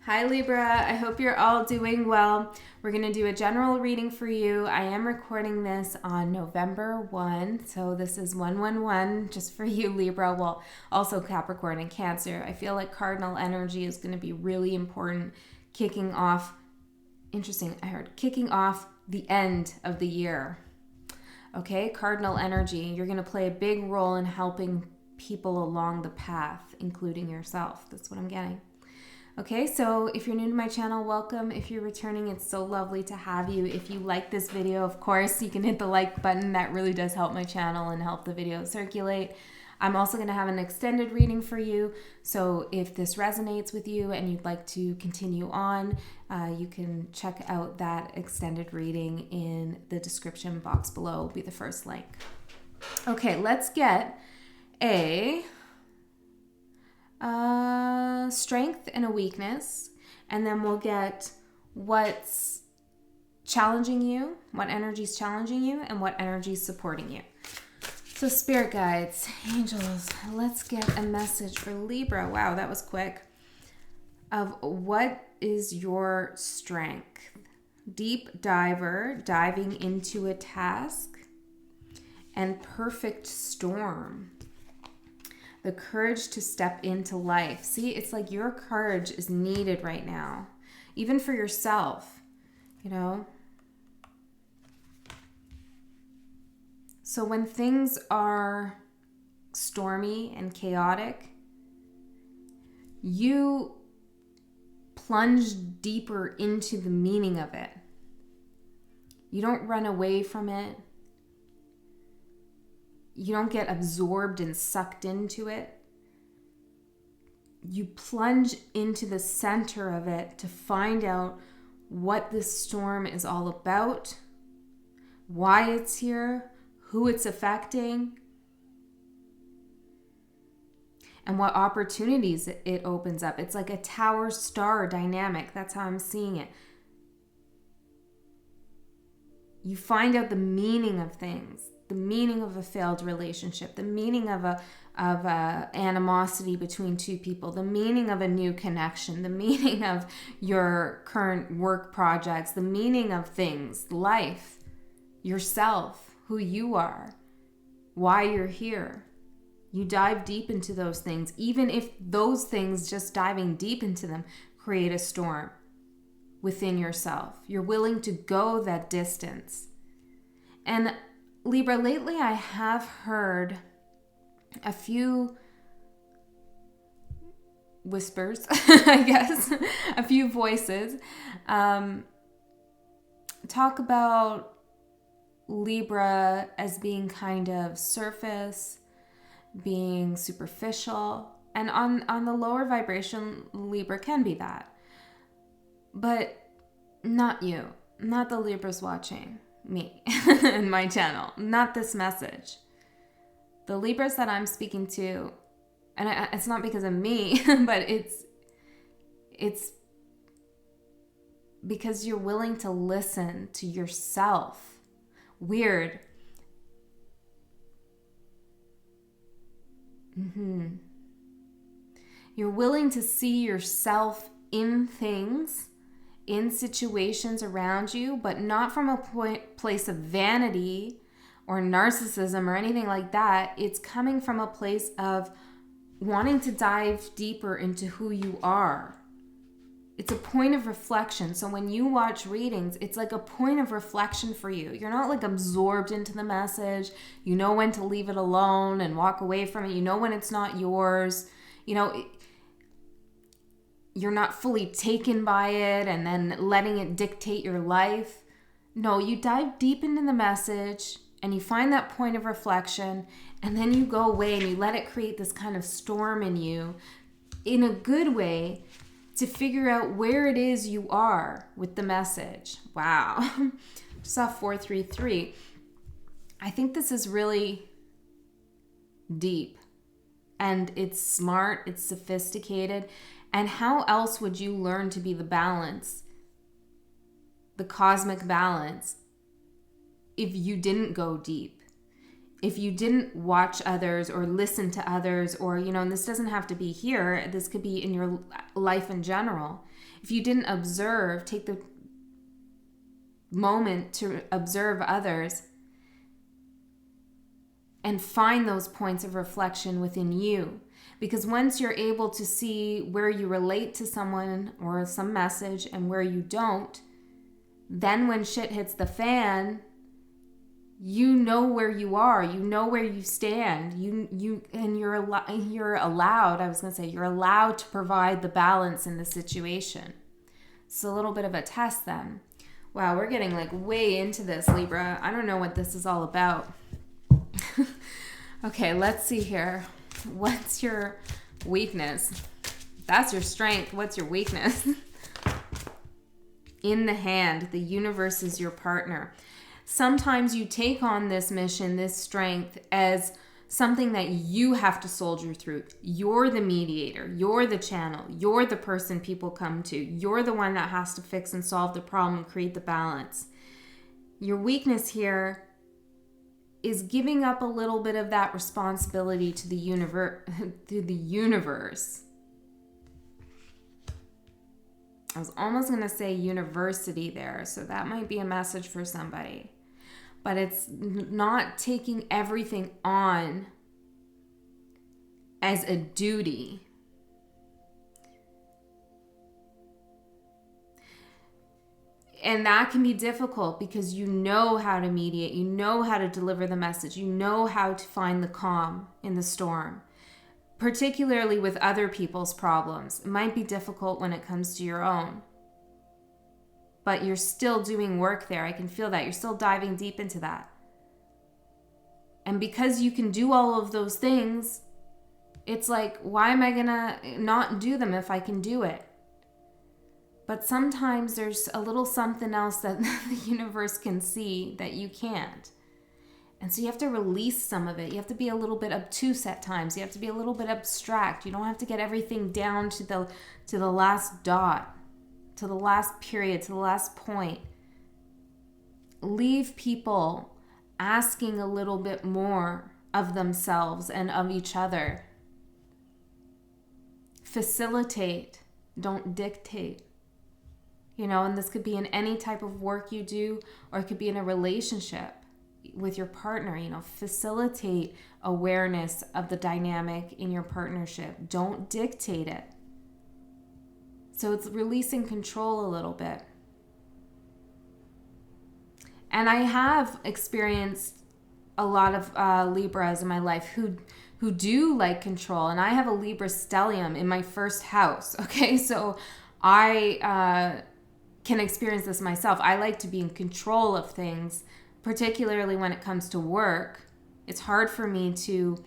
Hi Libra, I hope you're all doing well. We're going to do a general reading for you. I am recording this on November 1, so this is 111 just for you Libra, well also Capricorn and Cancer. I feel like cardinal energy is going to be really important kicking off, kicking off the end of the year. Okay, cardinal energy, you're going to play a big role in helping people along the path, including yourself. That's what I'm getting. Okay, so if you're new to my channel, welcome. If you're returning, it's so lovely to have you. If you like this video, of course, you can hit the like button. That really does help my channel and help the video circulate. I'm also going to have an extended reading for you. So if this resonates with you and you'd like to continue on, you can check out that extended reading in the description box below. Will be the first link. Okay, let's get a strength and a weakness, and then we'll get what's challenging you, what energy's challenging you, and what energy's supporting you. So spirit guides, angels, let's get a message for Libra. Wow, that was quick. Of what is your strength? Deep diver, diving into a task, and perfect storm. The courage to step into life. See, it's like your courage is needed right now, even for yourself, you know? So when things are stormy and chaotic, you plunge deeper into the meaning of it. You don't run away from it. You don't get absorbed and sucked into it. You plunge into the center of it to find out what this storm is all about, why it's here, who it's affecting, and what opportunities it opens up. It's like a tower-star dynamic. That's how I'm seeing it. You find out the meaning of things. The meaning of a failed relationship, the meaning of a animosity between two people, the meaning of a new connection, the meaning of your current work projects, the meaning of things, life, yourself, who you are, why you're here. You dive deep into those things, even if those things, just diving deep into them, create a storm within yourself. You're willing to go that distance. And Libra, lately I have heard a few whispers, I guess, a few voices talk about Libra as being kind of surface, being superficial, and on the lower vibration, Libra can be that. But not you, not the Libras watching me and my channel, not this message. The Libras that I'm speaking to, and it's not because of me, but it's because you're willing to listen to yourself. Weird. You're willing to see yourself in things, in situations around you, but not from a place of vanity or narcissism or anything like that. It's coming from a place of wanting to dive deeper into who you are. It's a point of reflection. So when you watch readings, it's like a point of reflection for you. You're not like absorbed into the message. You know when to leave it alone and walk away from it. You know when it's not yours. You know, you're not fully taken by it and then letting it dictate your life. No, you dive deep into the message and you find that point of reflection, and then you go away and you let it create this kind of storm in you in a good way to figure out where it is you are with the message. Wow. Saw 433. I think this is really deep, and it's smart, it's sophisticated. And how else would you learn to be the balance, the cosmic balance, if you didn't go deep? if you didn't watch others or listen to others, or, and this doesn't have to be here, this could be in your life in general. If you didn't observe, take the moment to observe others and find those points of reflection within you. Because once you're able to see where you relate to someone or some message and where you don't, then when shit hits the fan, you know where you are, you know where you stand, you're allowed to provide the balance in the situation. It's a little bit of a test then. Wow, we're getting like way into this, Libra. I don't know what this is all about. Okay, let's see here. What's your weakness? That's your strength. What's your weakness? In the hand, the universe is your partner. Sometimes you take on this mission, this strength, as something that you have to soldier through. You're the mediator. You're the channel. You're the person people come to. You're the one that has to fix and solve the problem and create the balance. Your weakness here is giving up a little bit of that responsibility to the universe. I was almost going to say university there, so that might be a message for somebody. But it's not taking everything on as a duty. And that can be difficult because you know how to mediate, you know how to deliver the message, you know how to find the calm in the storm, particularly with other people's problems. It might be difficult when it comes to your own, but you're still doing work there. I can feel that. You're still diving deep into that. And because you can do all of those things, it's like, why am I gonna not do them if I can do it? But sometimes there's a little something else that the universe can see that you can't. And so you have to release some of it. You have to be a little bit obtuse at times. You have to be a little bit abstract. You don't have to get everything down to the last dot, to the last period, to the last point. Leave people asking a little bit more of themselves and of each other. Facilitate, don't dictate. And this could be in any type of work you do, or it could be in a relationship with your partner. Facilitate awareness of the dynamic in your partnership. Don't dictate it. So it's releasing control a little bit. And I have experienced a lot of Libras in my life who do like control. And I have a Libra stellium in my first house. Okay, so I can experience this myself. I like to be in control of things, particularly when it comes to work. It's hard for me to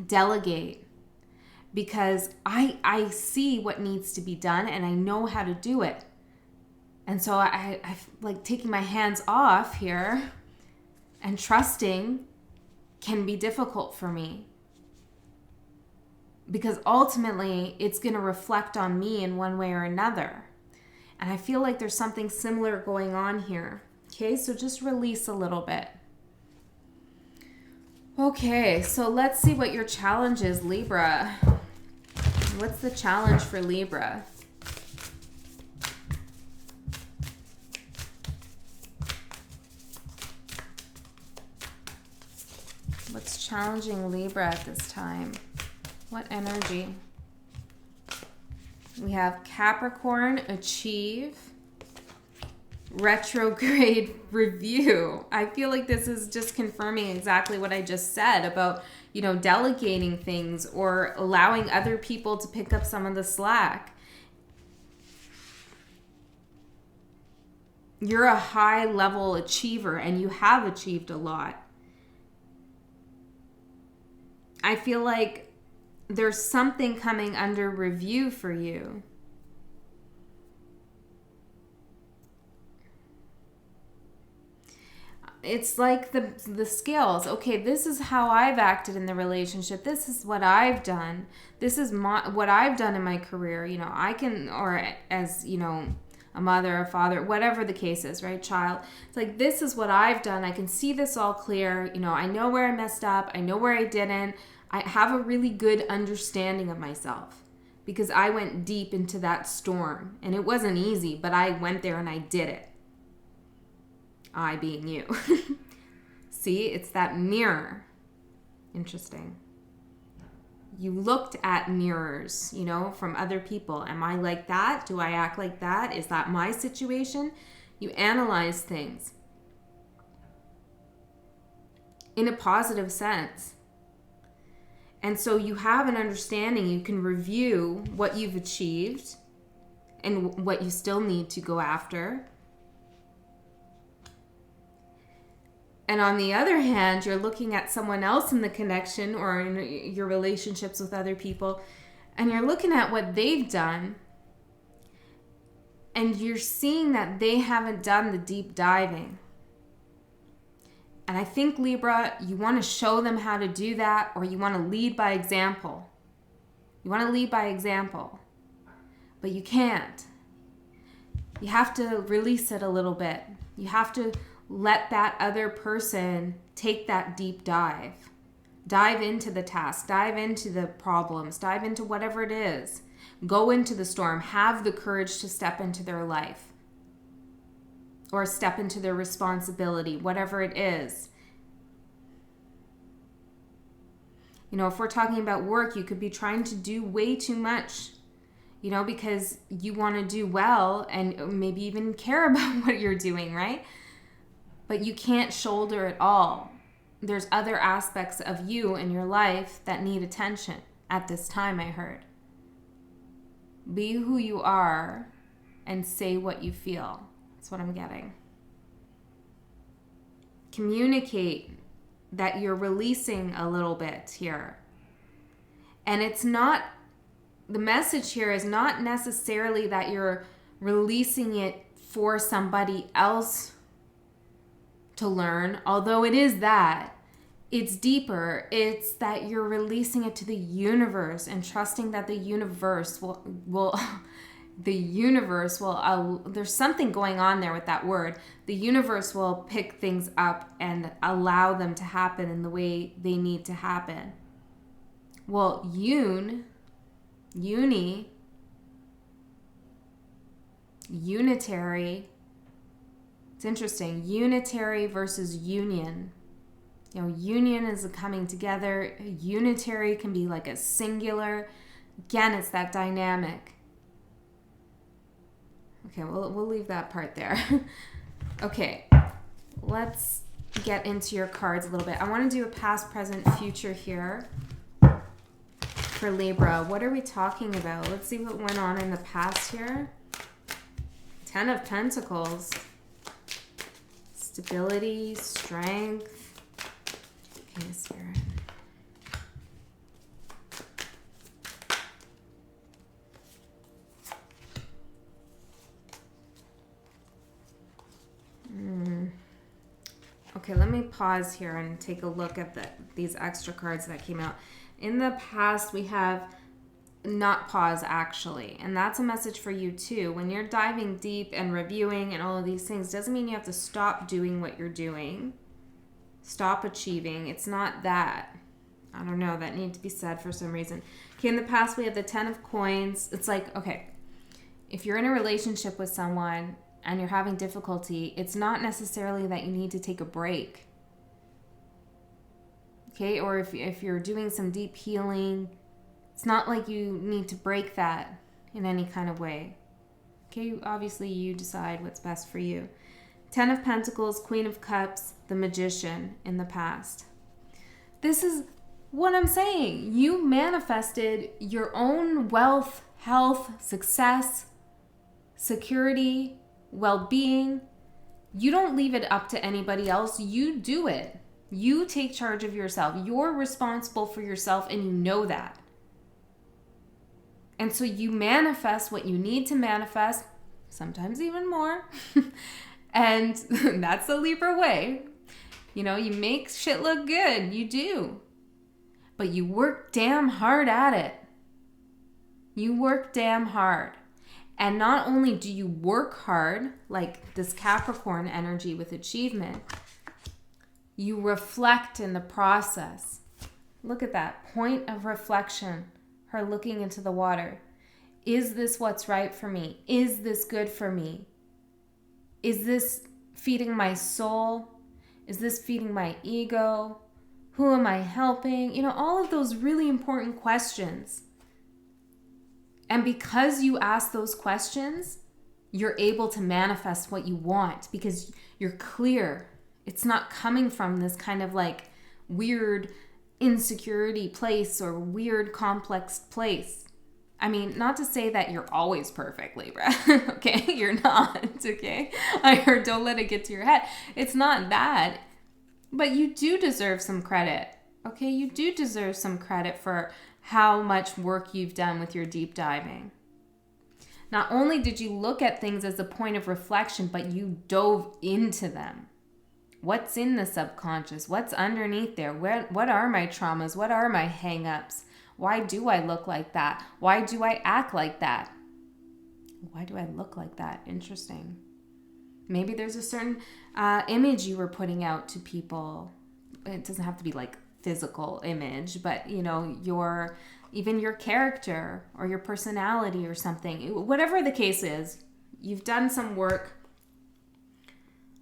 delegate because I see what needs to be done and I know how to do it. And so I like taking my hands off here and trusting can be difficult for me. Because ultimately it's going to reflect on me in one way or another. And I feel like there's something similar going on here. Okay, so just release a little bit. Okay, so let's see what your challenge is, Libra. What's the challenge for Libra? What's challenging Libra at this time? What energy? We have Capricorn, achieve, retrograde, review. I feel like this is just confirming exactly what I just said about, delegating things or allowing other people to pick up some of the slack. You're a high level achiever and you have achieved a lot. I feel like there's something coming under review for you. It's like the scales. Okay, this is how I've acted in the relationship. This is what I've done. This is what I've done in my career. I can, or as, a mother, a father, whatever the case is, right? Child. It's like, this is what I've done. I can see this all clear. You know, I know where I messed up. I know where I didn't. I have a really good understanding of myself because I went deep into that storm, and it wasn't easy, but I went there and I did it. I being you. See, it's that mirror. Interesting. You looked at mirrors, you know, from other people. Am I like that? Do I act like that? Is that my situation? You analyze things in a positive sense. And so you have an understanding. You can review what you've achieved and what you still need to go after. And on the other hand, you're looking at someone else in the connection or in your relationships with other people, and you're looking at what they've done, and you're seeing that they haven't done the deep diving. And I think, Libra, you want to show them how to do that, or you want to lead by example. You want to lead by example, but you can't. You have to release it a little bit. You have to let that other person take that deep dive. Dive into the task, dive into the problems, dive into whatever it is. Go into the storm. Have the courage to step into their life or step into their responsibility, whatever it is. You know, if we're talking about work, you could be trying to do way too much, you know, because you want to do well and maybe even care about what you're doing, right? But you can't shoulder it all. There's other aspects of you in your life that need attention at this time, I heard. Be who you are and say what you feel. That's what I'm getting. Communicate that you're releasing a little bit here. And it's not, the message here is not necessarily that you're releasing it for somebody else to learn, although it is that. It's deeper. It's that you're releasing it to the universe and trusting that the universe will there's something going on there with that word. The universe will pick things up and allow them to happen in the way they need to happen. Well, unitary. It's interesting. Unitary versus union. You know, union is a coming together. Unitary can be like a singular. Again, it's that dynamic. Okay, we'll leave that part there. Okay, let's get into your cards a little bit. I want to do a past, present, future here for Libra. What are we talking about? Let's see what went on in the past here. 10 of Pentacles. Stability, strength. Okay, Spirit. Okay, let me pause here and take a look at these extra cards that came out. In the past, we have not pause, actually. And that's a message for you, too. When you're diving deep and reviewing and all of these things, doesn't mean you have to stop doing what you're doing. Stop achieving. It's not that. I don't know. That needs to be said for some reason. Okay, in the past, we have the 10 of coins. It's like, okay, if you're in a relationship with someone and you're having difficulty, it's not necessarily that you need to take a break. Okay, or if you're doing some deep healing, it's not like you need to break that in any kind of way. Okay, obviously you decide what's best for you. 10 of Pentacles, Queen of Cups, the Magician in the past. This is what I'm saying. You manifested your own wealth, health, success, security, well-being. You don't leave it up to anybody else. You do it. You take charge of yourself. You're responsible for yourself, and you know that. And so you manifest what you need to manifest, sometimes even more. And that's the Libra way. You know, you make shit look good. You do. But you work damn hard at it. You work damn hard. And not only do you work hard, like this Capricorn energy with achievement, you reflect in the process. Look at that point of reflection, her looking into the water. Is this what's right for me? Is this good for me? Is this feeding my soul? Is this feeding my ego? Who am I helping? You know, all of those really important questions. And because you ask those questions, you're able to manifest what you want because you're clear. It's not coming from this kind of like weird insecurity place or weird complex place. I mean, not to say that you're always perfect, Libra, okay? You're not, okay? I heard don't let it get to your head. It's not that, but you do deserve some credit, okay? You do deserve some credit for how much work you've done with your deep diving. Not only did you look at things as a point of reflection, but you dove into them. What's in the subconscious? What's underneath there? What are my traumas? What are my hang-ups? Why do I look like that? Why do I act like that? Why do I look like that? Interesting. Maybe there's a certain image you were putting out to people. It doesn't have to be like physical image, but you know, even your character or your personality or something. Whatever the case is, you've done some work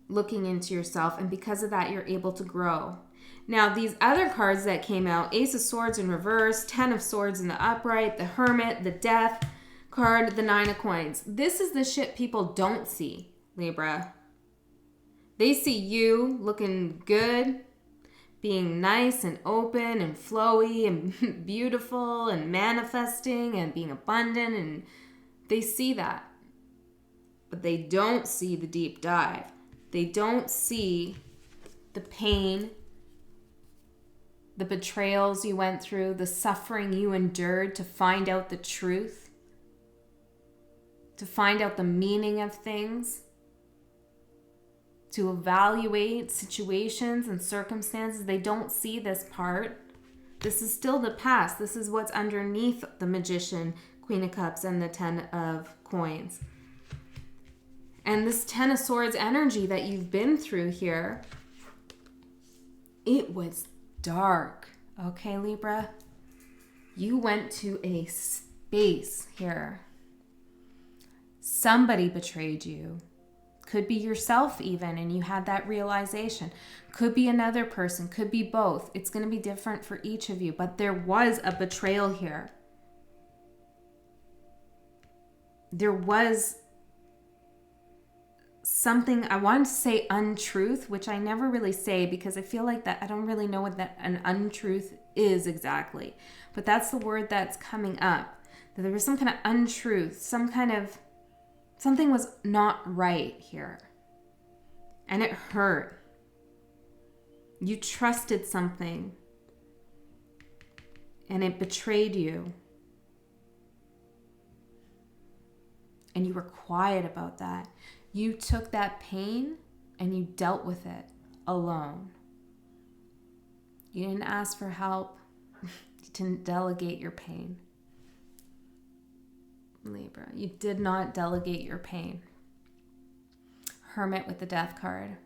looking into yourself, and because of that, you're able to grow. Now, these other cards that came out, Ace of Swords in reverse, 10 of Swords in the upright, the Hermit, the Death card, the 9 of Coins. This is the shit people don't see, Libra. They see you looking good, being nice and open and flowy and beautiful and manifesting and being abundant, and they see that. But they don't see the deep dive. They don't see the pain, the betrayals you went through, the suffering you endured to find out the truth, to find out the meaning of things, to evaluate situations and circumstances. They don't see this part. This is still the past. This is what's underneath the Magician, Queen of Cups, and the 10 of Coins. And this 10 of Swords energy that you've been through here, it was dark. Okay, Libra? You went to a space here. Somebody betrayed you. Could be yourself even, and you had that realization. Could be another person. Could be both. It's going to be different for each of you, but there was a betrayal here. There was something, I wanted to say untruth, which I never really say because I feel like that I don't really know what that an untruth is exactly. But that's the word that's coming up. That there was some kind of untruth, something was not right here. And it hurt. You trusted something and it betrayed you. And you were quiet about that. You took that pain and you dealt with it alone. You didn't ask for help. You didn't delegate your pain. Libra, you did not delegate your pain. Hermit with the Death card.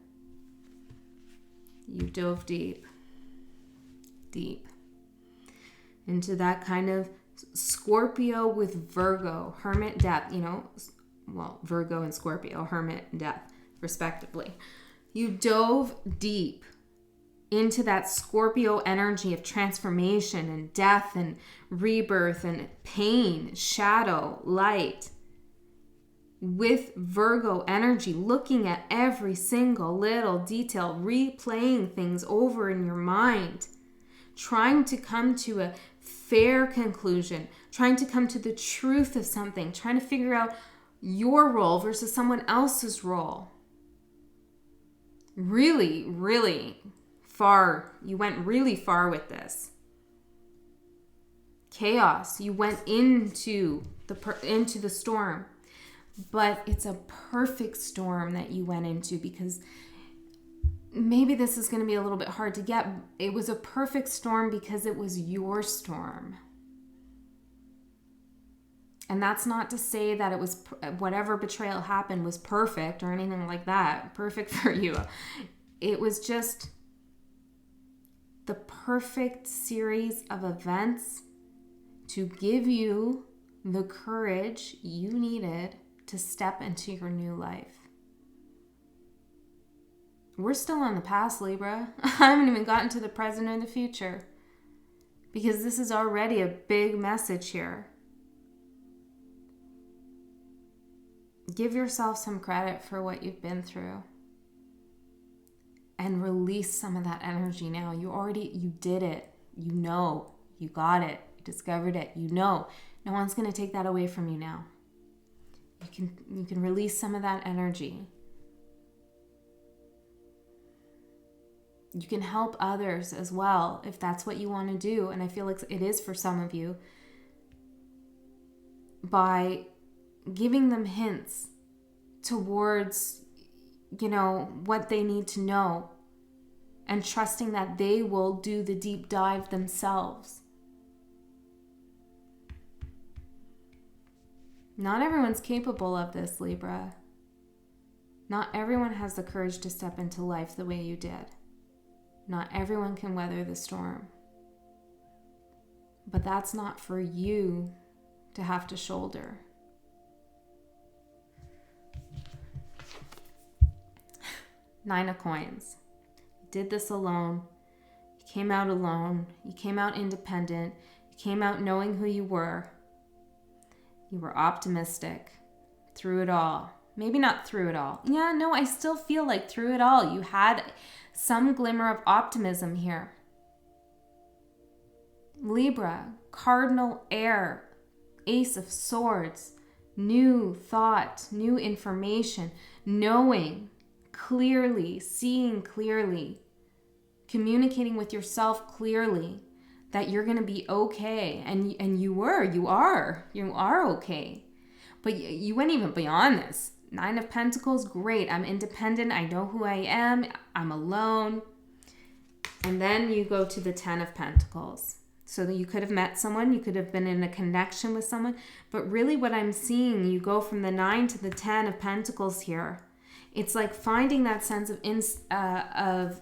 You dove deep into that kind of Scorpio with Virgo, Hermit, Death, Virgo and Scorpio, Hermit and Death, respectively. You dove deep into that Scorpio energy of transformation and death and rebirth and pain, shadow, light. With Virgo energy, looking at every single little detail, replaying things over in your mind, trying to come to a fair conclusion, trying to come to the truth of something, trying to figure out your role versus someone else's role. Really, really far. You went really far with this. Chaos. You went into the storm. But it's a perfect storm that you went into because maybe this is going to be a little bit hard to get. It was a perfect storm because it was your storm. And that's not to say that it was whatever betrayal happened was perfect or anything like that. Perfect for you. It was just the perfect series of events to give you the courage you needed to step into your new life. We're still on the past, Libra. I haven't even gotten to the present or the future, because this is already a big message here. Give yourself some credit for what you've been through and release some of that energy now. You did it. You know, you got it. You discovered it. You know, no one's going to take that away from you now. You can release some of that energy. You can help others as well if that's what you want to do. And I feel like it is for some of you, by giving them hints towards, what they need to know, and trusting that they will do the deep dive themselves. Not everyone's capable of this, Libra. Not everyone has the courage to step into life the way you did. Not everyone can weather the storm. But that's not for you to have to shoulder. Nine of Coins. You did this alone. You came out alone. You came out independent. You came out knowing who you were. You were optimistic through it all. Maybe not through it all. Yeah, no, I still feel like through it all, you had some glimmer of optimism here. Libra, cardinal air, ace of swords, new thought, new information, knowing clearly, seeing clearly, communicating with yourself clearly that you're going to be okay. And you are okay. But you went even beyond this. Nine of Pentacles, great. I'm independent. I know who I am. I'm alone. And then you go to the 10 of Pentacles. So that you could have met someone. You could have been in a connection with someone. But really what I'm seeing, you go from the 9 to the 10 of Pentacles here. It's like finding that sense of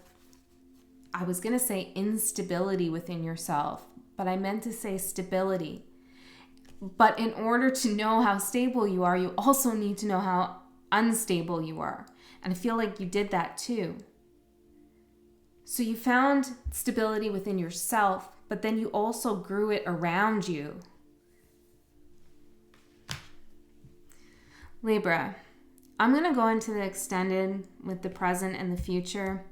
I was going to say instability within yourself, but I meant to say stability. But in order to know how stable you are, you also need to know how unstable you are. And I feel like you did that too. So you found stability within yourself, but then you also grew it around you. Libra, I'm going to go into the extended with the present and the future.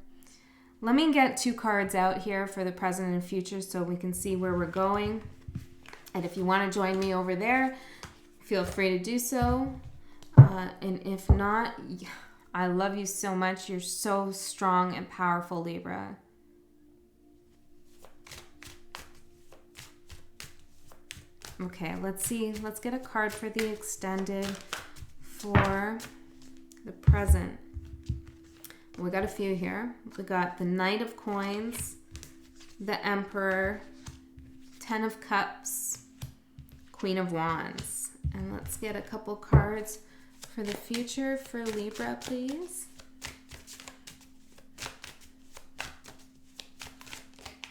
Let me get 2 cards out here for the present and future so we can see where we're going. And if you want to join me over there, feel free to do so. And if not, I love you so much. You're so strong and powerful, Libra. Okay, let's see. Let's get a card for the extended for the present. We got a few here. We got the Knight of Coins, the Emperor, 10 of Cups, Queen of Wands. And let's get a couple cards for the future for Libra, please.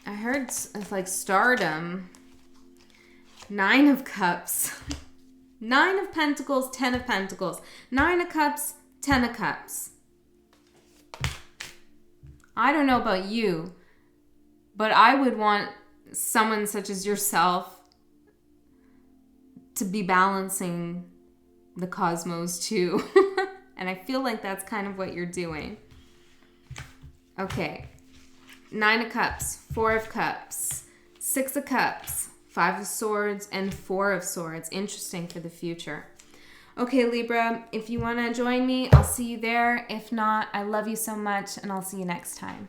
I heard like stardom. 9 of Cups. 9 of Pentacles, 10 of Pentacles. 9 of Cups, 10 of Cups. I don't know about you, but I would want someone such as yourself to be balancing the cosmos too. And I feel like that's kind of what you're doing. Okay. 9 of Cups, 4 of Cups, 6 of Cups, 5 of Swords, and 4 of Swords. Interesting for the future. Okay, Libra, if you want to join me, I'll see you there. If not, I love you so much, and I'll see you next time.